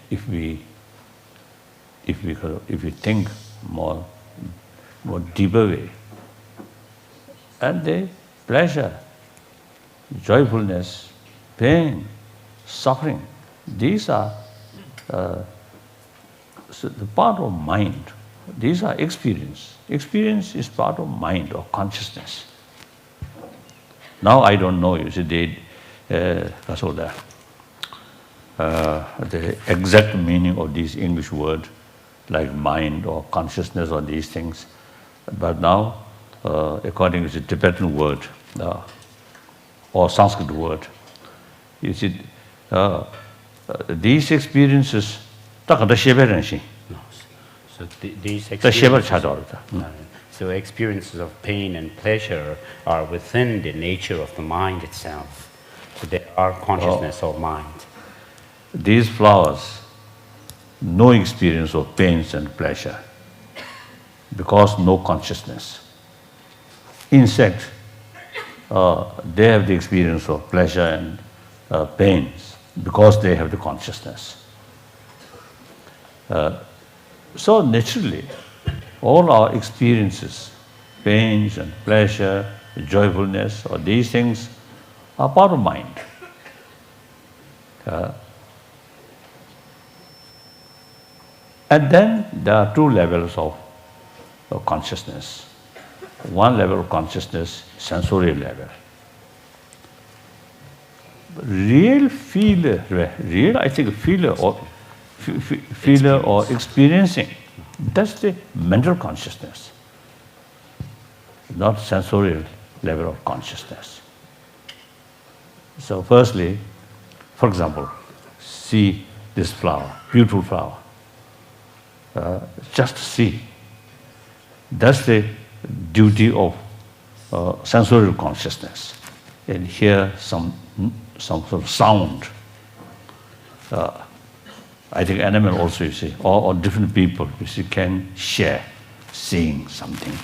if we think more deeper way, and the pleasure, joyfulness, pain, suffering, these are the part of mind. These are experience. Experience is part of mind or consciousness. Now I don't know, you see, the exact meaning of these English words, like mind or consciousness or these things. But now, according to the Tibetan word or Sanskrit word, you see, these experiences, So experiences of pain and pleasure are within the nature of the mind itself. So they are consciousness of mind. These flowers, no experience of pains and pleasure, because no consciousness. Insects, they have the experience of pleasure and pains, because they have the consciousness. So naturally, all our experiences, pains and pleasure, joyfulness, or these things are part of mind. And then there are two levels of consciousness. One level of consciousness, sensorial level. Real feeler or experiencing, that's the mental consciousness, not sensorial level of consciousness. So firstly, for example, see this flower, beautiful flower. Just see. That's the duty of sensorial consciousness. And hear some sort of sound. I think animal also, you see, or different people, you see, can share seeing something,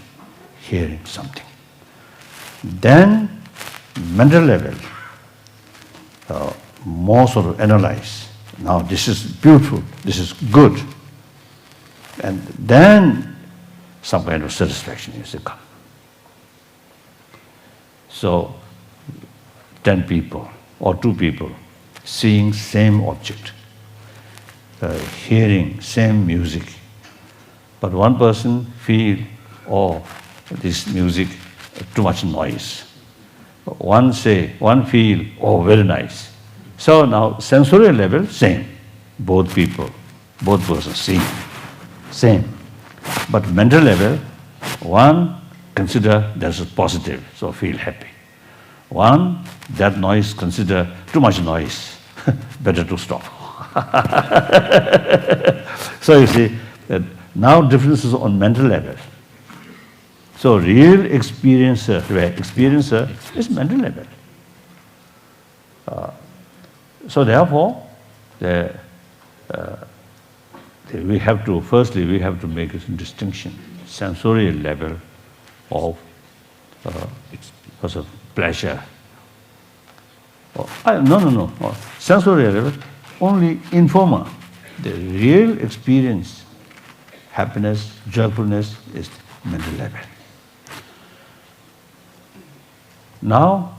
hearing something. Then mental level, more sort of analyze. Now this is beautiful, this is good. And then some kind of satisfaction is to come. So 10 people or 2 people seeing same object, hearing same music, but one person feel, oh, this music too much noise. One feel, oh, very nice. So now sensorial level same, both persons seeing same, but mental level, one consider that's positive, so feel happy. One, that noise consider too much noise, better to stop. So you see, now differences on mental level. So real experiencer is mental level. So therefore, we have to make a distinction, sensorial level of pleasure. No. Sensorial level, only informer. The real experience, happiness, joyfulness is mental level. Now,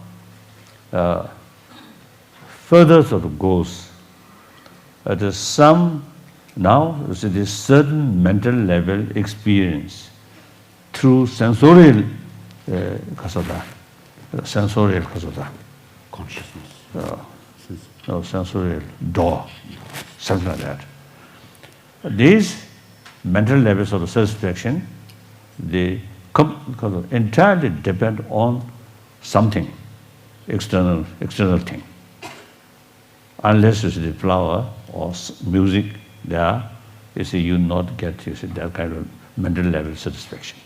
further sort of goes, there's some, now this certain mental level experience through sensorial consciousness. Sensorial door, something like that. These mental levels of satisfaction, they entirely depend on something, external thing. Unless you see the flower or music there, you see, you not get that kind of mental level satisfaction.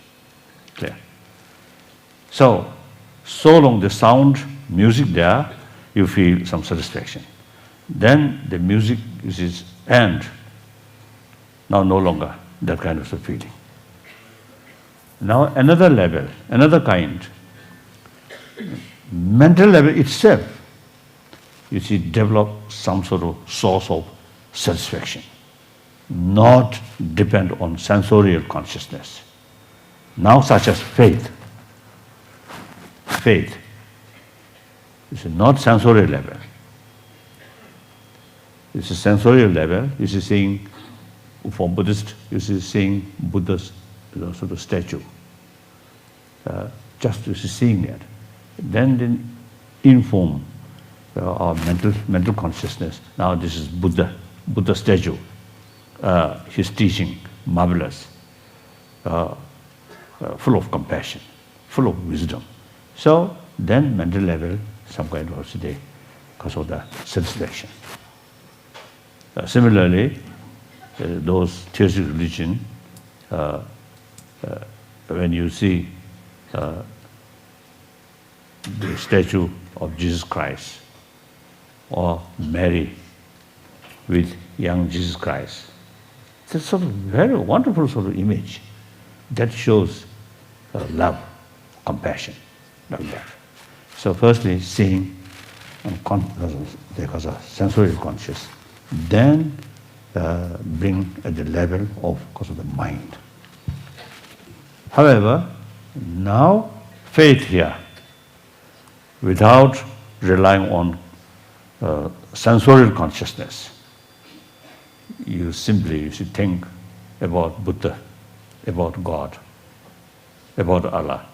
Clear? So long the sound, music there, you feel some satisfaction. Then the music is end. Now no longer that kind of a feeling. Now another level, another kind, mental level itself, you see, develop some sort of source of satisfaction, not depend on sensorial consciousness. Now, such as faith. Faith is not sensorial level. It's a sensorial level. You see, seeing, for Buddhist, you see, seeing Buddha's sort of statue. Just you see, seeing that. Then inform our mental consciousness. Now this is Buddha statue. His teaching, marvelous, full of compassion, full of wisdom. So then mental level, some kind of today, because of the satisfaction. Similarly, those theistic religion, when you see the statue of Jesus Christ or Mary with young Jesus Christ, it's a sort of very wonderful sort of image that shows love, compassion, like that. So firstly, seeing because of sensorial conscious, then bring at the level of the mind. However, now faith here, without relying on sensorial consciousness, you simply should think about Buddha, about God, about Allah.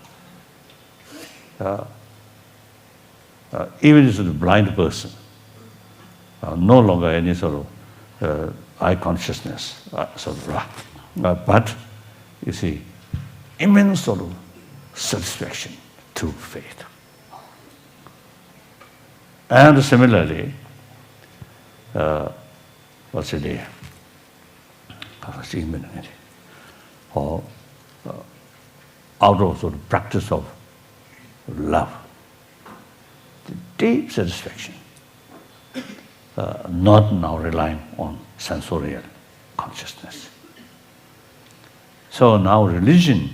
Even as a blind person, no longer any sort of eye consciousness, but you see, immense sort of satisfaction through faith. And similarly, what's it there? Or out of sort of practice of love, the deep satisfaction, not now relying on sensorial consciousness. So now religion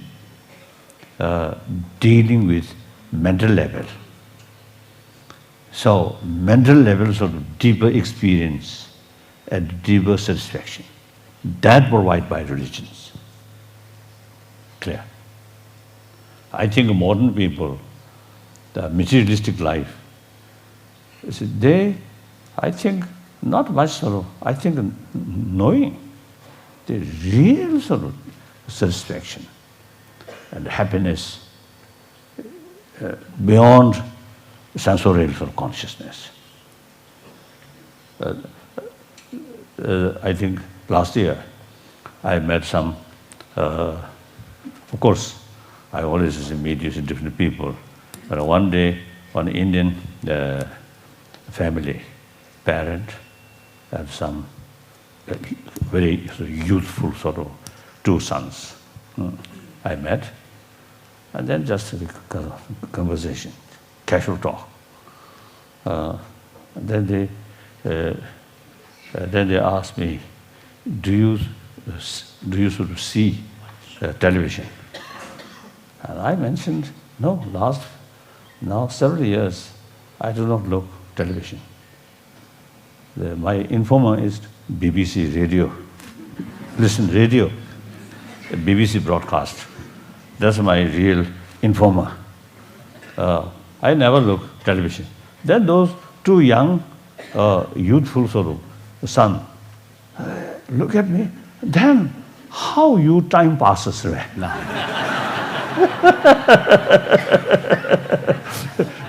dealing with mental level. So mental level sort of deeper experience and deeper satisfaction. That provided by religions. Clear? I think modern people, the materialistic life, I think, not much sort of, I think knowing the real sort of satisfaction and happiness beyond sensorial sort of consciousness. I think last year I met some, of course, I always meet different people, but one day, one Indian family, parent, and some very sort of youthful sort of two sons. I met, and then just a conversation, casual talk. Then they asked me, do you sort of see television? And I mentioned, no, now several years, I do not look television. My informer is BBC radio. Listen, radio, BBC broadcast. That's my real informer. I never look television. Then those two young, youthful sort of son, look at me. Then how you time passes right now?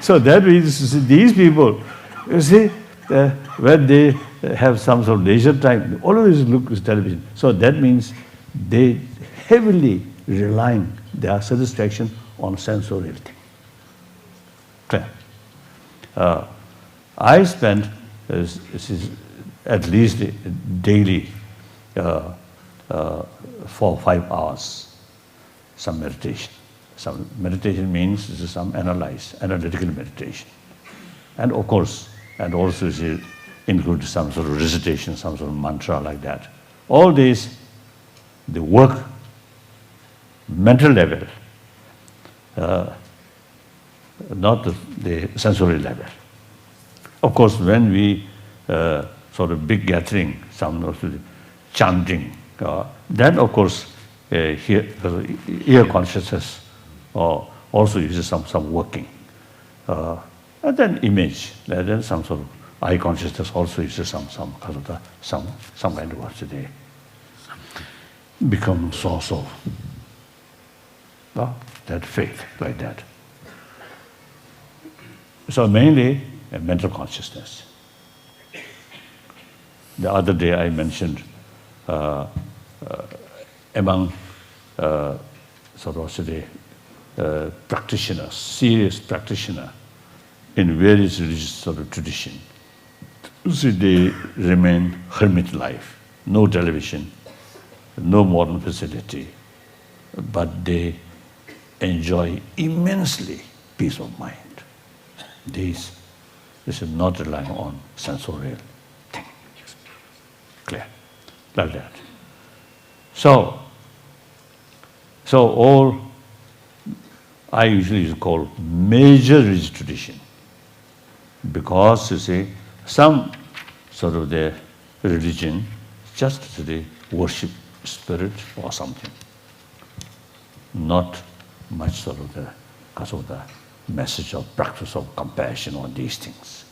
So that means these people, you see, when they have some sort of leisure time, they always look at television. So that means they heavily relying their satisfaction on sensorial thing. Clear? I spend at least daily 4 or 5 hours some meditation. Some meditation means this is some analytical meditation. And of course, and also include some sort of recitation, some sort of mantra like that. All these, the work, mental level, not the sensory level. Of course, when we sort of big gathering, some also chanting. Then, of course, ear consciousness also uses some working. And then image, and then some sort of eye consciousness also uses some kind of what they become source of that faith, like that. So mainly a mental consciousness. The other day I mentioned among sort of say practitioners, serious practitioner in various religious sort of tradition, see, they remain hermit life, no television, no modern facility, but they enjoy immensely peace of mind. This is not relying on sensorial thing. Clear? Like that. So all I usually call major religious tradition, because you see, some sort of their religion just the worship spirit or something, not much sort of the because of the message of practice of compassion on these things.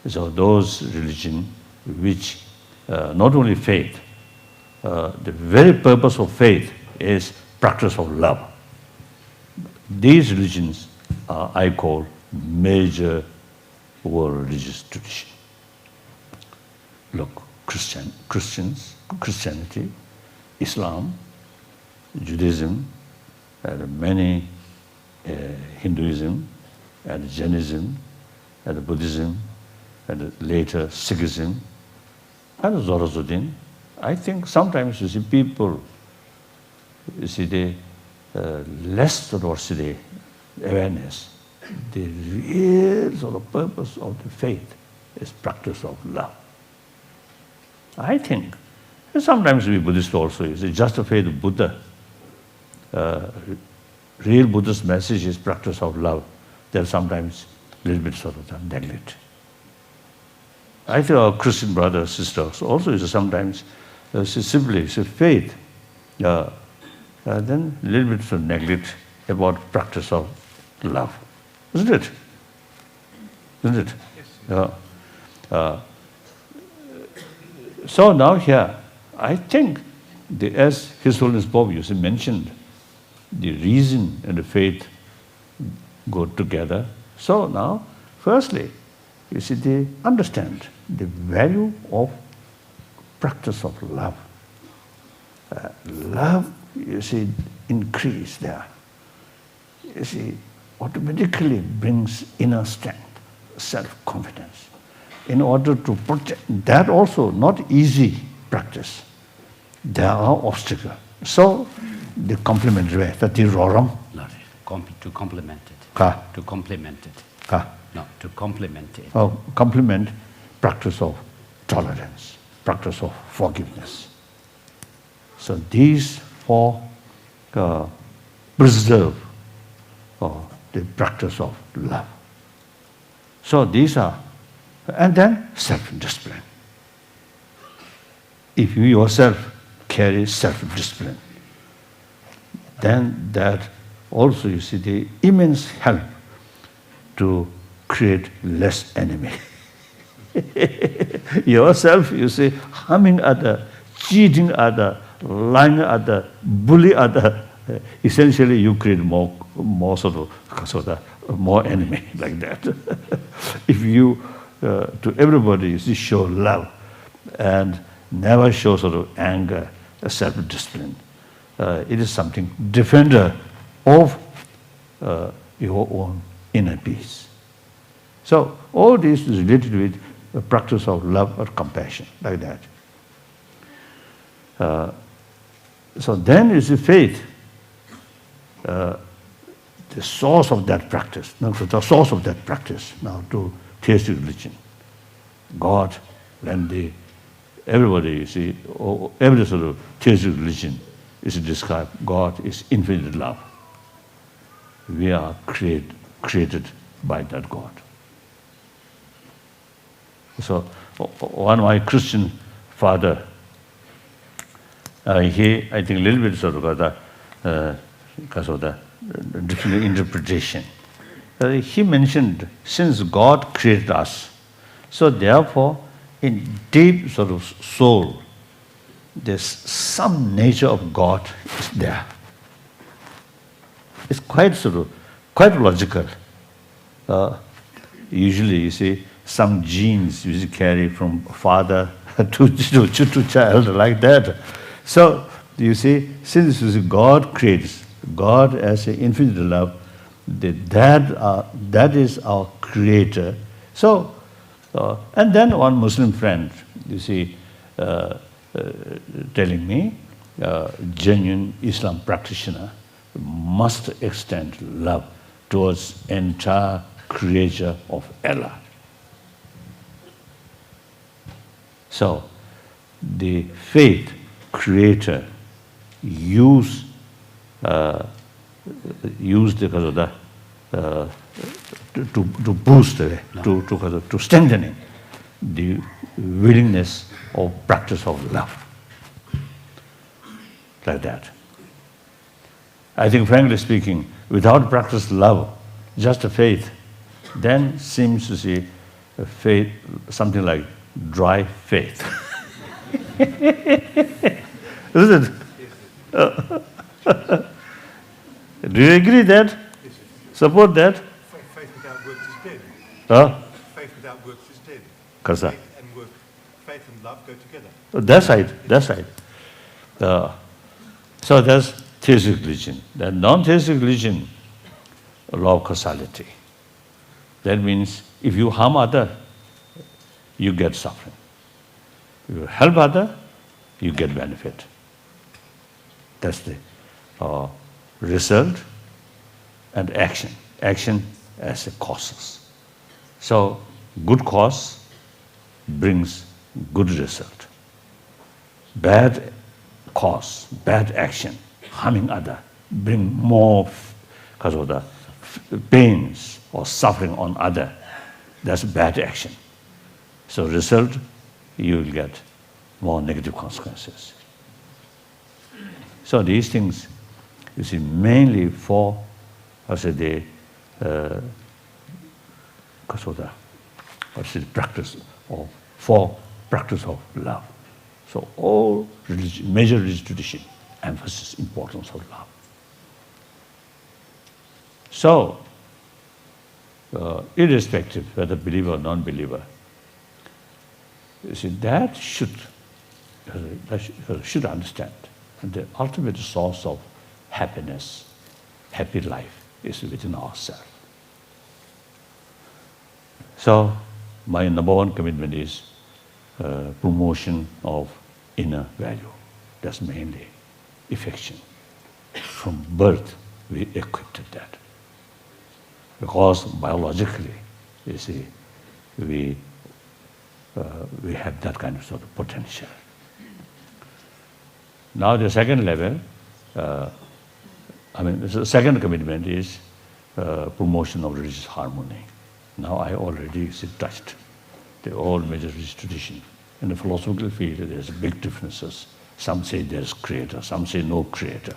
So those religion which not only faith, the very purpose of faith is practice of love. These religions I call major world religious tradition. Look, Christianity, Islam, Judaism, and many Hinduism, and Jainism, and Buddhism, and later Sikhism, and Zoroastrianism. I think sometimes you see people, you see they less sort of the awareness. The real sort of purpose of the faith is practice of love. I think, and sometimes we Buddhists also, it's just the faith of Buddha. Real Buddhist message is practice of love. There's sometimes a little bit sort of neglect. I think our Christian brothers, sisters also is sometimes simply faith, then a little bit of neglect about practice of love. Isn't it? Isn't it? Yes. So now here, I think, as His Holiness Bob Yusi mentioned, the reason and the faith go together. So now, firstly, you see, they understand the value of practice of love. Love, you see, increase there. You see, automatically brings inner strength, self-confidence. In order to protect, that also not easy practice. There are obstacles. So, the complementary way, that is wrong. Not to complement it. To complement it. No, to complement it. Oh, complement practice of tolerance, practice of forgiveness. So these four preserve the practice of love. So these are, and then self-discipline. If you yourself carry self-discipline, then that also, you see, the immense help to create less enemy. Yourself, you see, harming other, cheating other, lying other, bully other, essentially you create more sort of more enemy like that. If you, to everybody, you see, show love and never show sort of anger, self-discipline, it is something defender of your own inner peace. So all this is related with the practice of love or compassion, like that. So then is the faith, the source of that practice. Now, the source of that practice now to theistic religion. God, and everybody, you see, every sort of theistic religion is described, God is infinite love. We are created by that God. So one of my Christian father, he, I think, a little bit sort of got the, because of the different interpretation. He mentioned, since God created us, so therefore, in deep sort of soul, there's some nature of God is there. It's quite sort of, quite logical. Usually, you see, some genes you carry from father to child, like that. So, you see, since God creates, God as an infinite love, that is our creator. So, and then one Muslim friend, you see, telling me, genuine Islam practitioner must extend love towards entire creature of Allah. So, the faith creator use the to boost to strengthening the willingness of practice of love, like that. I think, frankly speaking, without practice love, just a faith, then seems to see a faith something like dry faith. Isn't it? Do you agree that? Support that? Faith without works is dead. Huh? Faith without works is dead. Kasa. Faith and love go together. That's right, that's right. So that's theistic religion. The non-theistic religion, law of causality. That means if you harm other, you get suffering. If you help other, you get benefit. That's the result and action. Action as a causes. So good cause brings good result. Bad cause, bad action, harming other, bring more because of the pains or suffering on other. That's bad action. So result, you will get more negative consequences. So these things, you see, mainly for, because of the practice of, for practice of love. So all major religious tradition emphasizes importance of love. So, irrespective whether believer or non-believer, you see, that should understand the ultimate source of happiness, happy life is within ourselves. So, my number one commitment is promotion of inner value. That's mainly affection. From birth, we equipped that. Because biologically, you see, we have that kind of sort of potential. Now the second level, the second commitment is promotion of religious harmony. Now I already touched the all major religious tradition. In the philosophical field, there's big differences. Some say there's creator, some say no creator.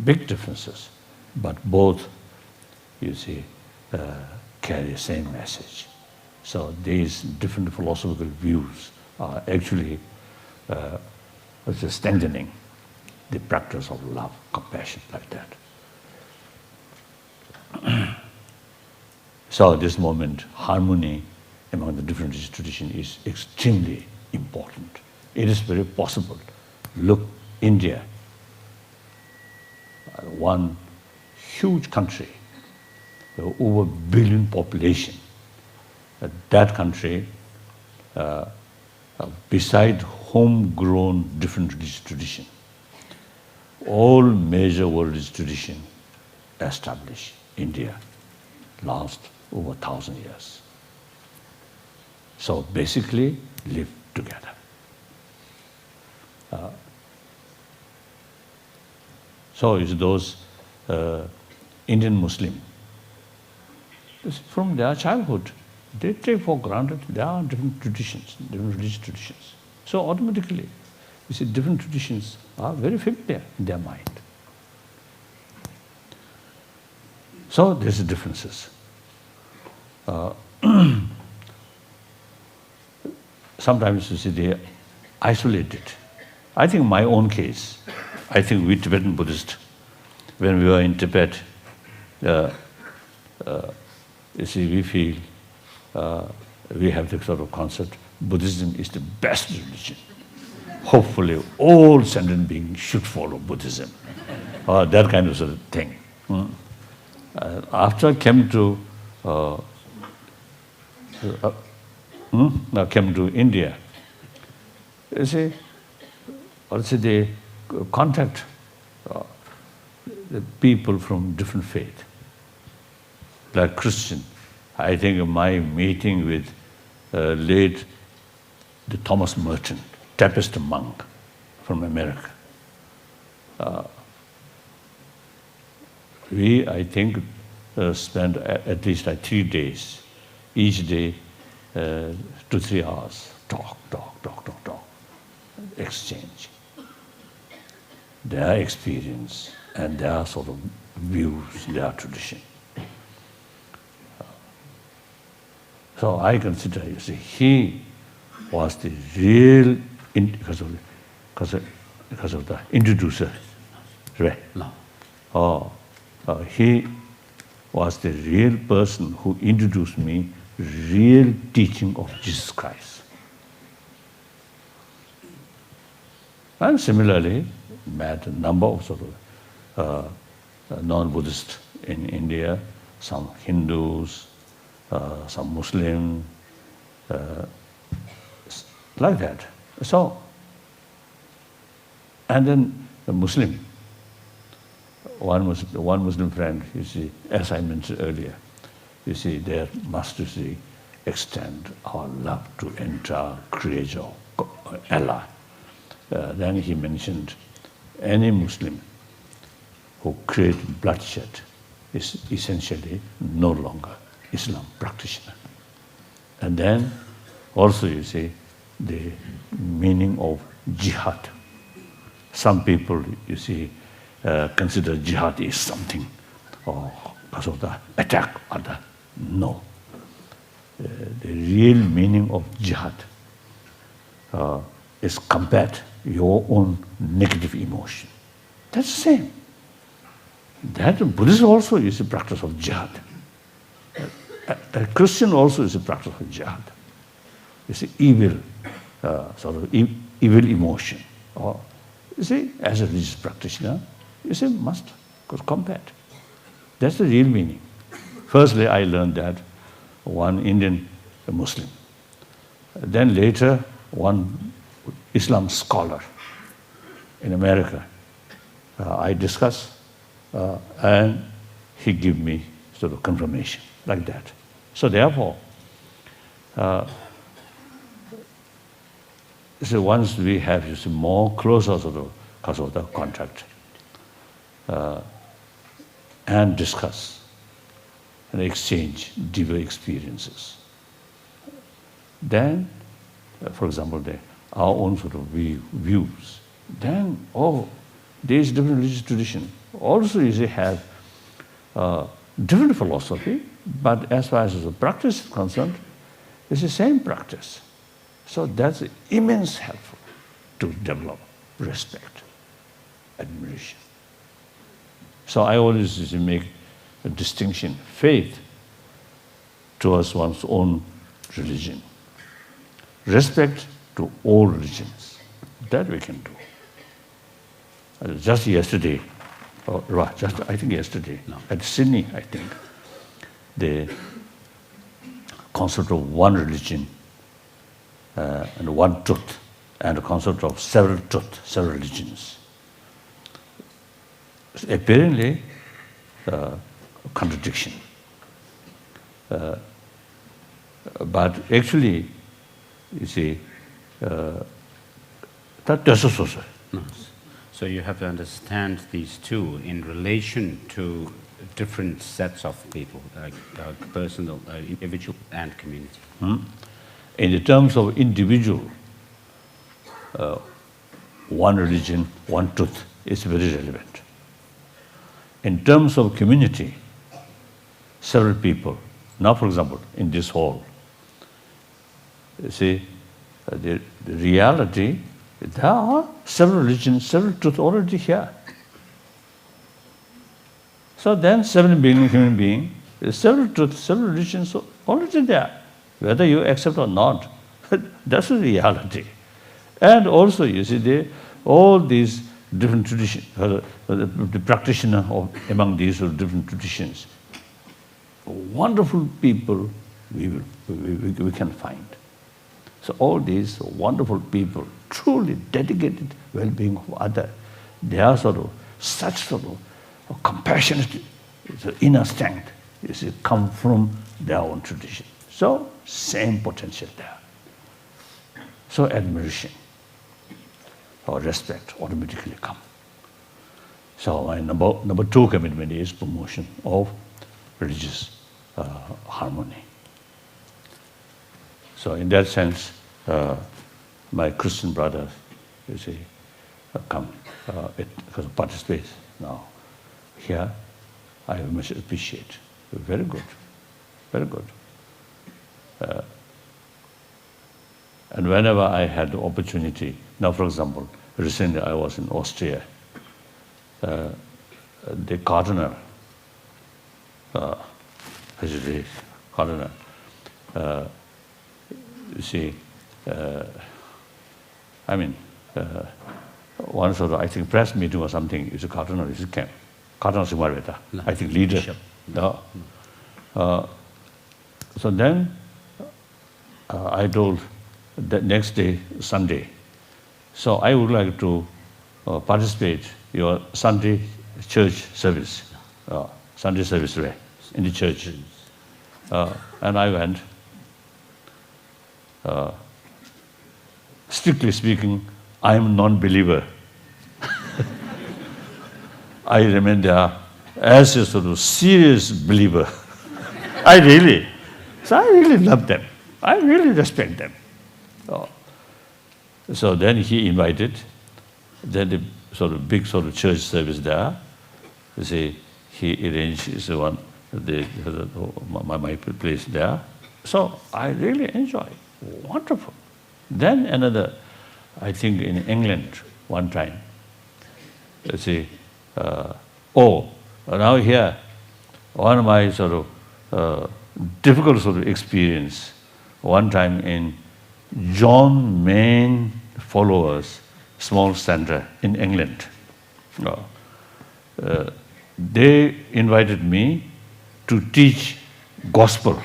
Big differences, but both, you see, carry the same message. So these different philosophical views are actually strengthening the practice of love, compassion, like that. So at this moment, harmony among the different religious traditions is extremely important. It is very possible. Look, India, one huge country, over 1 billion population. That country, beside homegrown different religious tradition, all major world religious tradition established India last over 1,000 years. So basically, live together. So is those Indian Muslim, from their childhood, they take for granted there are different traditions, different religious traditions. So automatically, you see, different traditions are very familiar in their mind. So there's differences. Sometimes you see they isolate it. I think my own case, I think we Tibetan Buddhists, when we were in Tibet, you see, we feel we have the sort of concept, Buddhism is the best religion. Hopefully all sentient beings should follow Buddhism, or that kind of sort of thing. After I came to came to India, you see, also they contact the people from different faith, like Christian. I think my meeting with late the Thomas Merton, Trappist monk from America. We, I think, spent at least 3 days, each day 2 to 3 hours, talk, exchange their experience and their sort of views, their tradition. So I consider, you see, he was the real, because of the introducer, right? No. He was the real person who introduced me real teaching of Jesus Christ. And similarly, met a number of sort of non-Buddhists in India, some Hindus, some Muslim, like that. So, and then the Muslim, one Muslim friend, you see, as I mentioned earlier, you see, there must, you see, extend our love to entire Creator, Allah. Then he mentioned any Muslim who creates bloodshed is essentially no longer Islam practitioner. And then also, you see, the meaning of jihad. Some people, you see, consider jihad is something, or because of the attack or the, no. The real meaning of jihad is combat your own negative emotion. That's the same. That Buddhism also is a practice of jihad. A Christian also is a practice of jihad. It's evil, sort of evil emotion. Or, you see, as a religious practitioner, you say must combat. That's the real meaning. Firstly, I learned that one Indian Muslim. Then later, one Islam scholar in America. I discussed, and he gave me sort of confirmation like that. So therefore, so once we have, you see, more closer sort of because of the contact, and discuss and exchange deeper experiences, then, for example, our own sort of views, then, there is different religious tradition. Also, you see, have different philosophy, but as far as the practice is concerned, it's the same practice. So that's immense helpful to develop respect, admiration. So I always make a distinction, faith towards one's own religion, respect to all religions. That we can do. Just yesterday, I think yesterday, at Sydney, I think, the concept of one religion and one truth, and the concept of several truths, several religions. Apparently, contradiction. But actually, you see, that's also. So you have to understand these two in relation to different sets of people, like personal, individual, and community. In the terms of individual, one religion, one truth is very relevant. In terms of community, several people. Now, for example, in this hall, you see, the reality, there are several religions, several truths already here. So then 7 billion human beings, several truths, several religions already there. Whether you accept or not, that's the reality. And also, you see, all these different traditions, the practitioner among these different traditions, wonderful people we can find. So all these wonderful people, truly dedicated well-being of others, they are such compassionate inner strength, you see, come from their own tradition. So same potential there. So admiration or respect automatically come. So my number 2 commitment is promotion of religious harmony. So in that sense, my Christian brothers, you see, come participate now. Here, I much appreciate. Very good, very good. And whenever I had the opportunity, now for example, recently I was in Austria, the cardinal, you see, one I think press meeting or something, is a cardinal, is a camp. Cardinal Simarveta, I think leader. No. So then I told the next day, Sunday, so I would like to participate your Sunday church service, Sunday service in the church. And I went. Strictly speaking, I am a non-believer. I remain there as a serious believer. I really love them. I really respect them. So then he invited, then the big church service there. You see, he arranged my place there. So I really enjoy. Wonderful. Then another, I think in England one time, you see, now here, one of my difficult experience, one time in John Main followers, small center in England. They invited me to teach gospel.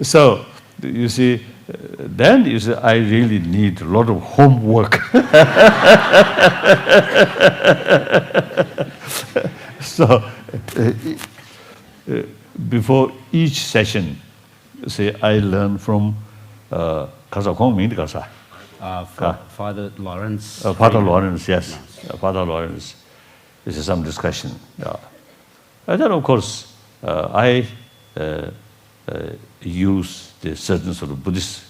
So, you see, then you say, I really need a lot of homework. So, before each session, say, I learn from Father Lawrence. Father Lawrence, yes. Father Lawrence. This is some discussion. And then, of course, I use the certain Buddhist